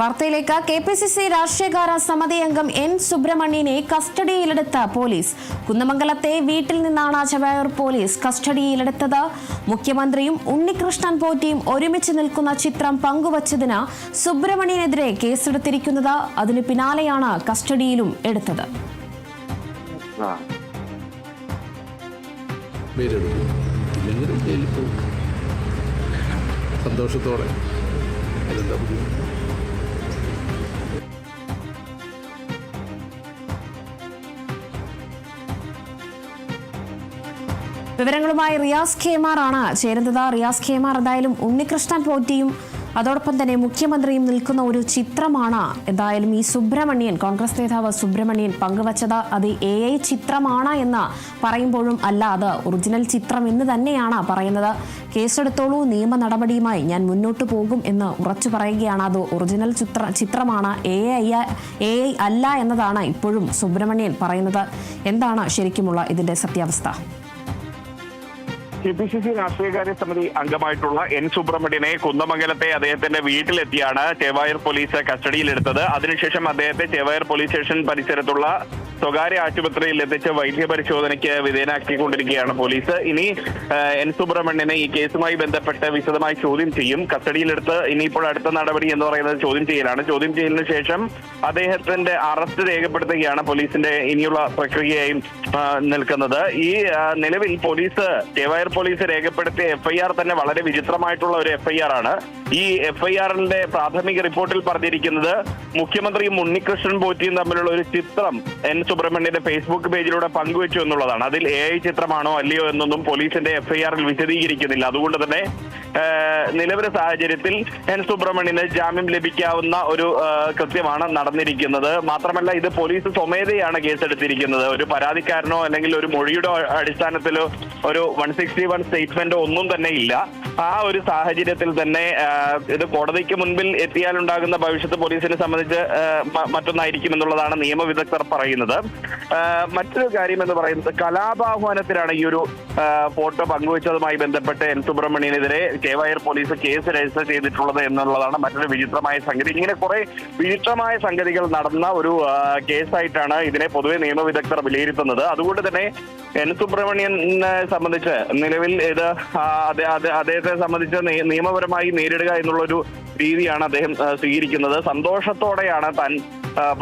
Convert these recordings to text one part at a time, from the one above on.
വാർത്തയിലേക്ക്. KPCC രാഷ്ട്രീയകാര്യ സമിതി അംഗം N. സുബ്രഹ്മണ്യനെ കസ്റ്റഡിയിലെടുത്ത പോലീസ്. കുന്നമംഗലത്തെ വീട്ടിൽ നിന്നാണ് ചെവായൂർ പോലീസ് കസ്റ്റഡിയിലെടുത്തത്. മുഖ്യമന്ത്രിയും ഉണ്ണികൃഷ്ണൻ പോറ്റിയും ഒരുമിച്ച് നിൽക്കുന്ന ചിത്രം പങ്കുവച്ചതിന് സുബ്രഹ്മണ്യനെതിരെ കേസെടുത്തിരിക്കുന്നത്. അതിനു പിന്നാലെയാണ് കസ്റ്റഡിയിലും എടുത്തത്. സന്തോഷത്തോടെ വിവരങ്ങളുമായി റിയാസ് KMR ആണ് ചേരുന്നത്. റിയാസ് KMR, എന്തായാലും ഉണ്ണികൃഷ്ണൻ പോറ്റിയും അതോടൊപ്പം തന്നെ മുഖ്യമന്ത്രിയും നിൽക്കുന്ന ഒരു ചിത്രമാണ് എന്തായാലും ഈ സുബ്രഹ്മണ്യൻ, കോൺഗ്രസ് നേതാവ് സുബ്രഹ്മണ്യൻ പങ്കുവച്ചത്. അത് AI ചിത്രമാണ് എന്ന് പറയുമ്പോഴും അല്ല, അത് ഒറിജിനൽ ചിത്രം എന്ന് തന്നെയാണ് പറയുന്നത്. കേസെടുത്തോളൂ, നിയമ നടപടിയുമായി ഞാൻ മുന്നോട്ട് പോകും എന്ന് ഉറച്ചു പറയുകയാണ്. അത് ഒറിജിനൽ ചിത്രമാണ്, AI അല്ല എന്നതാണ് ഇപ്പോഴും സുബ്രഹ്മണ്യൻ പറയുന്നത്. എന്താണ് ശരിക്കുമുള്ള ഇതിന്റെ സത്യാവസ്ഥ? KPCC രാഷ്ട്രീയകാര്യ സമിതി അംഗമായിട്ടുള്ള N. സുബ്രഹ്മണ്യനെ കുന്നമംഗലത്തെ അദ്ദേഹത്തിന്റെ വീട്ടിലെത്തിയാണ് ചെവായൂർ പോലീസ് കസ്റ്റഡിയിലെടുത്തത്. അതിനുശേഷം അദ്ദേഹത്തെ ചെവായൂർ പോലീസ് സ്റ്റേഷൻ പരിസരത്തുള്ള സ്വകാര്യ ആശുപത്രിയിൽ എത്തിച്ച് വൈദ്യപരിശോധനയ്ക്ക് വിധേയനാക്കിക്കൊണ്ടിരിക്കുകയാണ് പോലീസ്. ഇനി N. സുബ്രഹ്മണ്യനെ ഈ കേസുമായി ബന്ധപ്പെട്ട് വിശദമായി ചോദ്യം ചെയ്യും. കസ്റ്റഡിയിലെടുത്ത് ഇനിയിപ്പോൾ അടുത്ത നടപടി എന്ന് പറയുന്നത് ചോദ്യം ചെയ്യലാണ്. ചോദ്യം ചെയ്യലിന് ശേഷം അദ്ദേഹത്തിന്റെ അറസ്റ്റ് രേഖപ്പെടുത്തുകയാണ് പോലീസിന്റെ ഇനിയുള്ള പ്രക്രിയയും നിൽക്കുന്നത്. ഈ നിലവിൽ പോലീസ് ചെവായൂർ പോലീസ് രേഖപ്പെടുത്തിയ FIR തന്നെ വളരെ വിചിത്രമായിട്ടുള്ള ഒരു FIR ആണ്. ഈ FIRന്റെ പ്രാഥമിക റിപ്പോർട്ടിൽ പറഞ്ഞിരിക്കുന്നത് മുഖ്യമന്ത്രിയും ഉണ്ണികൃഷ്ണൻ പോറ്റിയും തമ്മിലുള്ള ഒരു ചിത്രം N. സുബ്രഹ്മണ്യന്റെ ഫേസ്ബുക്ക് പേജിലൂടെ പങ്കുവച്ചു എന്നുള്ളതാണ്. അതിൽ AI ചിത്രമാണോ അല്ലയോ എന്നൊന്നും പോലീസിന്റെ FIRൽ വിശദീകരിക്കുന്നില്ല. അതുകൊണ്ട് തന്നെ നിലവിലെ സാഹചര്യത്തിൽ N. സുബ്രഹ്മണ്യന് ജാമ്യം ലഭിക്കാവുന്ന ഒരു കൃത്യമാണ് നടന്നിരിക്കുന്നത്. മാത്രമല്ല, ഇത് പോലീസ് സ്വമേധയാണ് കേസെടുത്തിരിക്കുന്നത്. ഒരു പരാതിക്കാരനോ അല്ലെങ്കിൽ ഒരു മൊഴിയുടെ അടിസ്ഥാനത്തിലോ ഒരു 161 സ്റ്റേറ്റ്മെന്റോ ഒന്നും തന്നെ ഇല്ല. ആ ഒരു സാഹചര്യത്തിൽ തന്നെ ഇത് കോടതിക്ക് മുൻപിൽ എത്തിയാലുണ്ടാകുന്ന ഭവിഷ്യത്ത് പോലീസിനെ സംബന്ധിച്ച് മറ്റൊന്നായിരിക്കും എന്നുള്ളതാണ് നിയമവിദഗ്ധർ പറയുന്നത്. മറ്റൊരു കാര്യം എന്ന് പറയുന്നത്, കലാപാഹ്വാനത്തിലാണ് ഈ ഒരു ഫോട്ടോ പങ്കുവച്ചതുമായി ബന്ധപ്പെട്ട് N. സുബ്രഹ്മണ്യനെതിരെ ചെവായൂർ പോലീസ് കേസ് രജിസ്റ്റർ ചെയ്തിട്ടുള്ളത് എന്നുള്ളതാണ് മറ്റൊരു വിചിത്രമായ സംഗതി. ഇങ്ങനെ കുറെ വിചിത്രമായ സംഗതികൾ നടന്ന ഒരു കേസായിട്ടാണ് ഇതിനെ പൊതുവെ നിയമവിദഗ്ധർ വിലയിരുത്തുന്നത്. അതുകൊണ്ട് തന്നെ N. സുബ്രഹ്മണ്യനെ സംബന്ധിച്ച് നിലവിൽ ഇത് അദ്ദേഹത്തെ സംബന്ധിച്ച് നിയമപരമായി നേരിടുക എന്നുള്ളൊരു രീതിയാണ് അദ്ദേഹം സ്വീകരിക്കുന്നത്. സന്തോഷത്തോടെയാണ് താൻ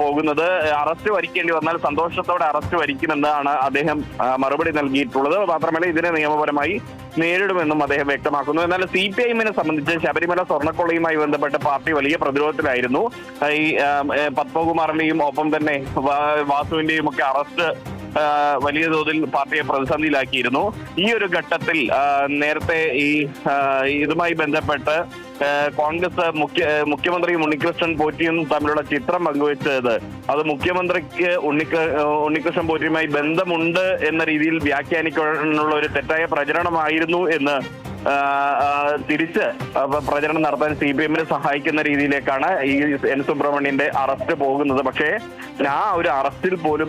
പോകുന്നത്. അറസ്റ്റ് വരിക്കേണ്ടി വന്നാൽ സന്തോഷത്തോടെ അറസ്റ്റ് വരിക്കുമെന്നാണ് അദ്ദേഹം മറുപടി നൽകിയിട്ടുള്ളത്. മാത്രമല്ല, ഇതിനെ നിയമപരമായി നേരിടുമെന്നും അദ്ദേഹം വ്യക്തമാക്കുന്നു. എന്നാൽ CPIMനെ സംബന്ധിച്ച് ശബരിമല സ്വർണ്ണക്കൊള്ളയുമായി ബന്ധപ്പെട്ട് പാർട്ടി വലിയ പ്രതിരോധത്തിലായിരുന്നു. ഈ പത്മകുമാറിന്റെയും ഒപ്പം തന്നെ വാസുവിന്റെയും ഒക്കെ അറസ്റ്റ് വലിയ തോതിൽ പാർട്ടിയെ പ്രതിസന്ധിയിലാക്കിയിരുന്നു. ഈ ഒരു ഘട്ടത്തിൽ നേരത്തെ ഇതുമായി ബന്ധപ്പെട്ട് കോൺഗ്രസ് മുഖ്യമന്ത്രിയും ഉണ്ണികൃഷ്ണൻ പോറ്റിയും തമ്മിലുള്ള ചിത്രം പങ്കുവച്ചത് അത് മുഖ്യമന്ത്രിക്ക് ഉണ്ണികൃഷ്ണൻ പോറ്റിയുമായി ബന്ധമുണ്ട് എന്ന രീതിയിൽ വ്യാഖ്യാനിക്കാനുള്ള ഒരു തെറ്റായ പ്രചരണമായിരുന്നു എന്ന് തിരിച്ച് പ്രചരണം നടത്താൻ CPIMനെ സഹായിക്കുന്ന രീതിയിലേക്കാണ് ഈ N. സുബ്രഹ്മണ്യന്റെ അറസ്റ്റ് പോകുന്നത്. പക്ഷേ ആ ഒരു അറസ്റ്റിൽ പോലും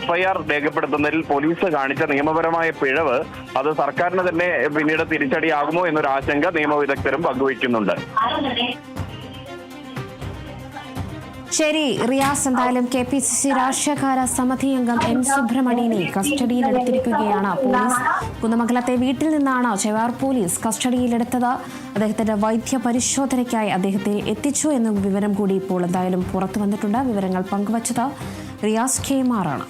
FIR രേഖപ്പെടുത്തുന്നതിൽ പോലീസ് കാണിച്ച നിയമപരമായ പിഴവ് അത് സർക്കാരിന് തന്നെ പിന്നീട് തിരിച്ചടിയാകുമോ എന്നൊരു ആശങ്ക നിയമവിദഗ്ധരും പങ്കുവയ്ക്കുന്നുണ്ട്. ശരി റിയാസ്, എന്തായാലും KPCC രാഷ്ട്രീയകാര്യ സമിതി അംഗം N. സുബ്രഹ്മണ്യനെ കസ്റ്റഡിയിലെടുത്തിരിക്കുകയാണ് പോലീസ്. കുന്നമംഗലത്തെ വീട്ടിൽ നിന്നാണ് ചെവായൂർ പോലീസ് കസ്റ്റഡിയിലെടുത്തത്. അദ്ദേഹത്തിന്റെ വൈദ്യ പരിശോധനയ്ക്കായി അദ്ദേഹത്തെ എത്തിച്ചു എന്ന വിവരം കൂടി ഇപ്പോൾ എന്തായാലും പുറത്തു വന്നിട്ടുണ്ട്. വിവരങ്ങൾ പങ്കുവച്ചത് റിയാസ് KMR ആണ്.